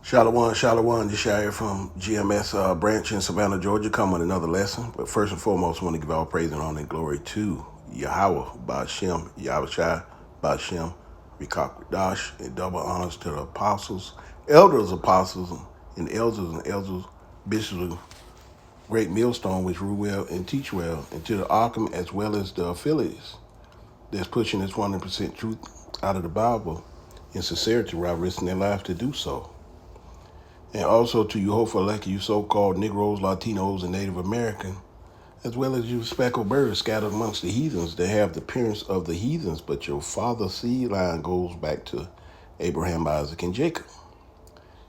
Shalom, Shalom, this Shire from GMS branch in Savannah, Georgia. Come with another lesson. But first and foremost, I want to give all praise and honor and glory to Yahweh, Ba'ashem, Yahushai, Ba'ashem, Rikak Dash, and double honors to the apostles, apostles, and elders, bishops of Great Millstone, which rule well and teach well, and to the Arkham as well as the affiliates that's pushing this 100% truth out of the Bible in sincerity while risking their life to do so. And also to you, hopefully, like you so-called Negroes, Latinos, and Native American, as well as you speckled birds scattered amongst the heathens that have the appearance of the heathens, but your father's seed line goes back to Abraham, Isaac, and Jacob,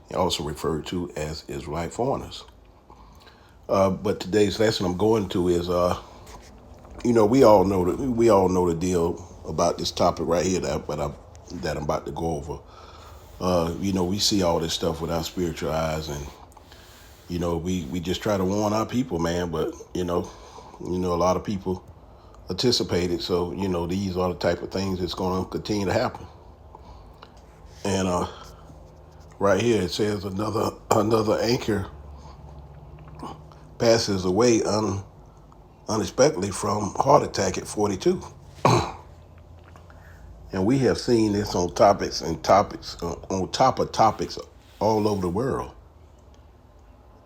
and also referred to as Israelite foreigners. But today's lesson I'm going to is, we all know the deal about this topic right here that I'm about to go over. We see all this stuff with our spiritual eyes, and we just try to warn our people, man. But a lot of people anticipated, so these are the type of things that's going to continue to happen. And right here it says another anchor passes away unexpectedly from heart attack at 42. And we have seen this on topics on top of topics all over the world.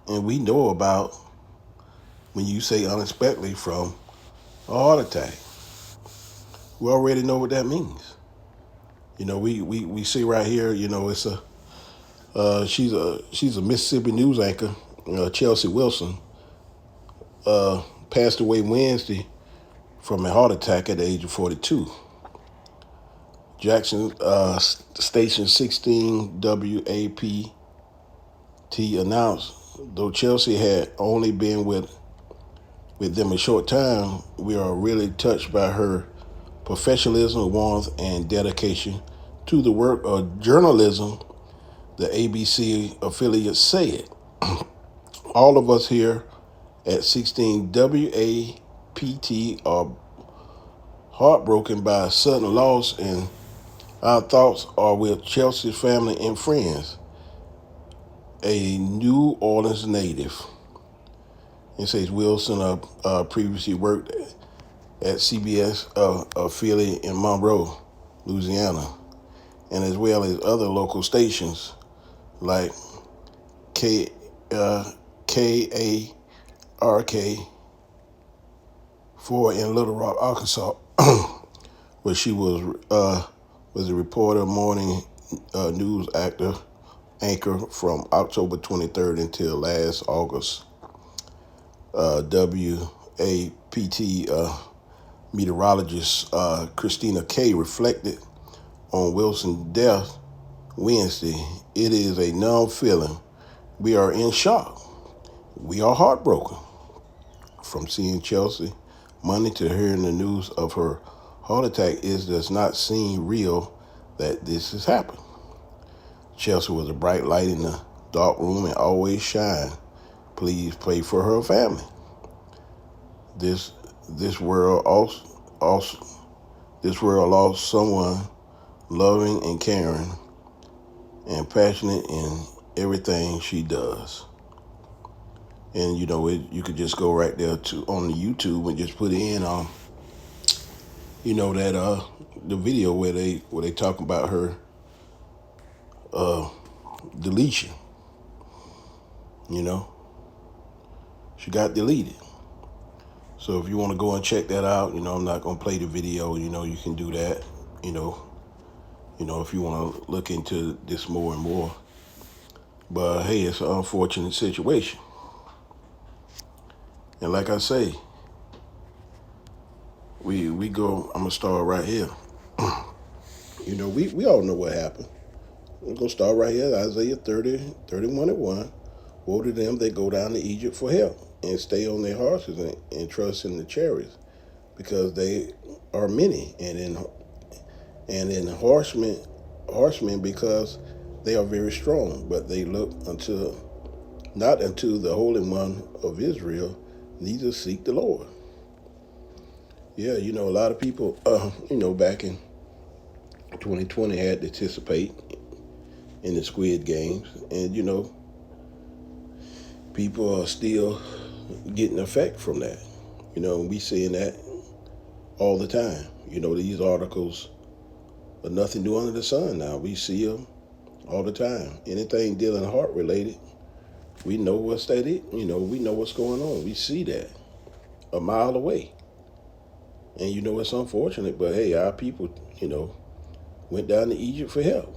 And we know about when you say unexpectedly from a heart attack. We already know what that means. We see right here, it's she's a Mississippi news anchor, Chelsea Wilson, passed away Wednesday from a heart attack at the age of 42. Jackson Station 16 WAPT announced, though Chelsea had only been with them a short time, we are really touched by her professionalism, warmth, and dedication to the work of journalism, the ABC affiliate said. All of us here at 16 WAPT are heartbroken by a sudden loss, and our thoughts are with Chelsea's family and friends. A New Orleans native. It says Wilson previously worked at CBS affiliate in Monroe, Louisiana, and as well as other local stations like KARK 4 in Little Rock, Arkansas, where she was a reporter, morning news anchor from October 23rd until last August. WAPT meteorologist Christina Kay reflected on Wilson's death Wednesday. It is a numb feeling. We are in shock. We are heartbroken. From seeing Chelsea Monday to hearing the news of her heart attack, it does not seem real that this has happened. Chelsea was a bright light in the dark room and always shine. Please pray for her family. This world lost someone loving and caring and passionate in everything she does. And you could just go right there on the YouTube and just put in the video where they talk about her deletion. She got deleted. So if you want to go and check that out, I'm not going to play the video, you can do that, if you want to look into this more and more. But hey, it's an unfortunate situation. And like I say, I'm going to start right here. We all know what happened. We're going to start right here, Isaiah 31:1. Woe to them that go down to Egypt for help and stay on their horses and trust in the chariots, because they are many, and in horsemen because they are very strong, but they look not unto the Holy One of Israel, neither seek the Lord. Yeah, a lot of people, back in 2020 had to anticipate in the Squid Games, and people are still getting effect from that. We seeing that all the time. These articles are nothing new under the sun now. We see them all the time. Anything dealing heart related, we know what's that it. We know what's going on. We see that a mile away. And it's unfortunate, but hey, our people, went down to Egypt for help.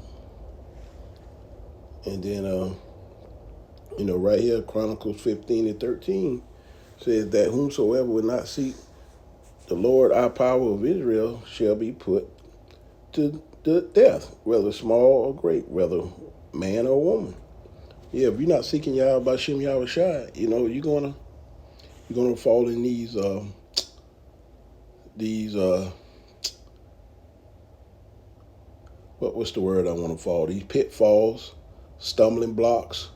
And then, right here, Chronicles 15:13 says that whomsoever will not seek the Lord our power of Israel shall be put to the death, whether small or great, whether man or woman. Yeah, if you're not seeking Yahweh Bashem Yahweh Shai, you're gonna fall in these what's the word I want to fall? These pitfalls, stumbling blocks.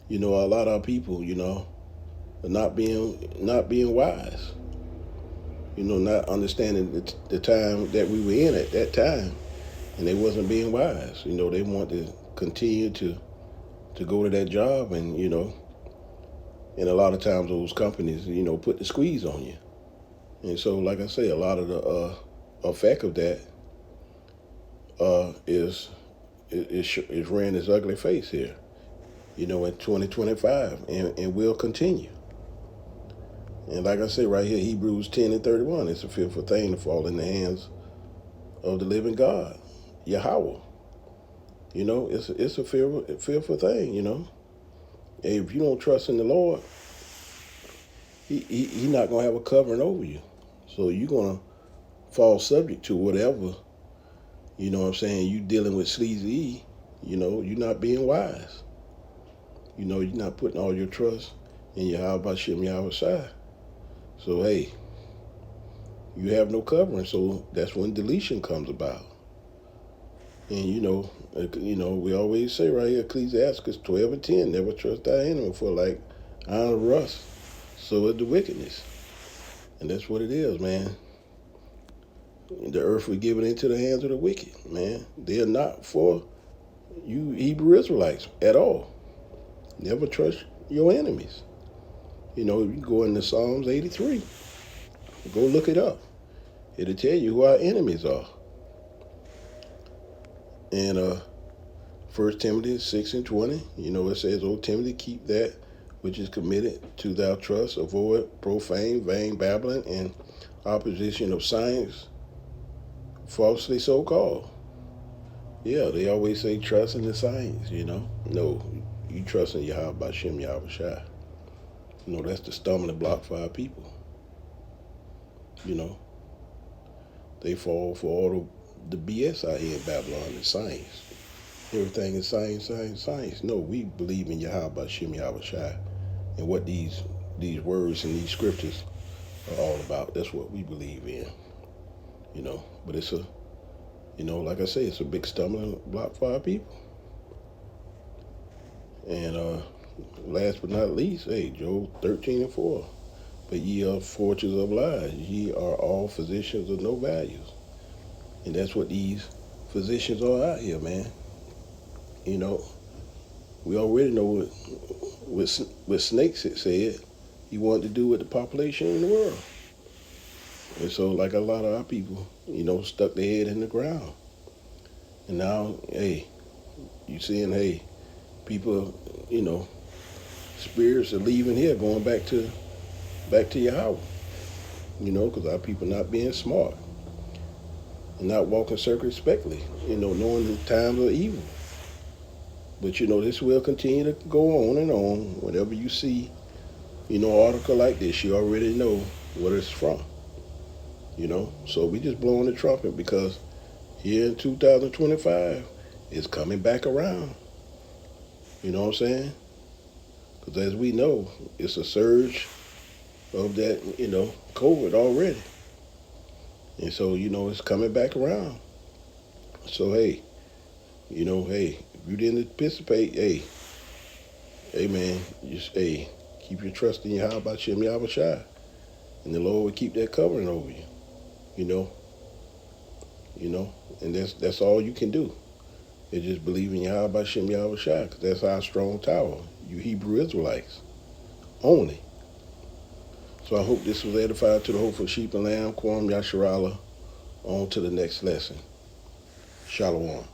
A lot of people, are not being wise. Not understanding the time that we were in at that time, and they wasn't being wise. They want to continue to go to that job, and and a lot of times those companies, put the squeeze on you. And so, like I say, a lot of the effect of that is ran its ugly face here, in 2025, and will continue. And like I say right here, Hebrews 10:31, it's a fearful thing to fall in the hands of the living God, Yahweh. It's a fearful thing, Hey, if you don't trust in the Lord, He's not going to have a covering over you. So you're going to fall subject to whatever, you dealing with sleazy, you're not being wise. You're not putting all your trust in Yahweh Bashem Yahweh Shai. So, hey, you have no covering. So that's when deletion comes about. And, we always say right here, Ecclesiastes 12:10, never trust thy enemy, for like iron rust, so is the wickedness. And that's what it is, man. The earth was given into the hands of the wicked, man. They're not for you Hebrew Israelites at all. Never trust your enemies. You can go into Psalms 83. Go look it up. It'll tell you who our enemies are. And 1 Timothy 6:20, it says, O Timothy, keep that which is committed to thou trust, avoid profane, vain babbling, and opposition of science, falsely so called. Yeah, they always say trust in the science, No, you trust in Yahweh Bashem Yahweh Shai. That's the stumbling block for our people. They fall for all the BS out here in Babylon and science. Everything is science, science, science. No, we believe in Yahweh Bashem Yahweh Shai and what these words and these scriptures are all about. That's what we believe in. But it's like I say, it's a big stumbling block for our people. And last but not least, hey, Job 13:4. But ye are forgers of lies. Ye are all physicians of no values. And that's what these physicians are out here, man. We already know what Snakes had said he wanted to do with the population in the world. And so, like a lot of our people, stuck their head in the ground. And now, hey, you seeing, hey, people, spirits are leaving here, going back to Yahweh. Because our people not being smart and not walking circumspectly, knowing the times are evil. But, this will continue to go on and on. Whenever you see, an article like this, you already know what it's from. So we just blowing the trumpet because here in 2025, it's coming back around. You know what I'm saying? Because as we know, it's a surge of that, COVID already. And so, it's coming back around. So, hey, if you didn't anticipate, hey, man, just, keep your trust in Yahweh Bashem Yahweh Shai. And the Lord will keep that covering over you, and that's all you can do. It's just believing Yahweh Bashem Yahweh Shai, because that's our strong tower. You Hebrew Israelites only. So I hope this was edified to the hopeful sheep and lamb. Kwam Yasharala. On to the next lesson. Shalom.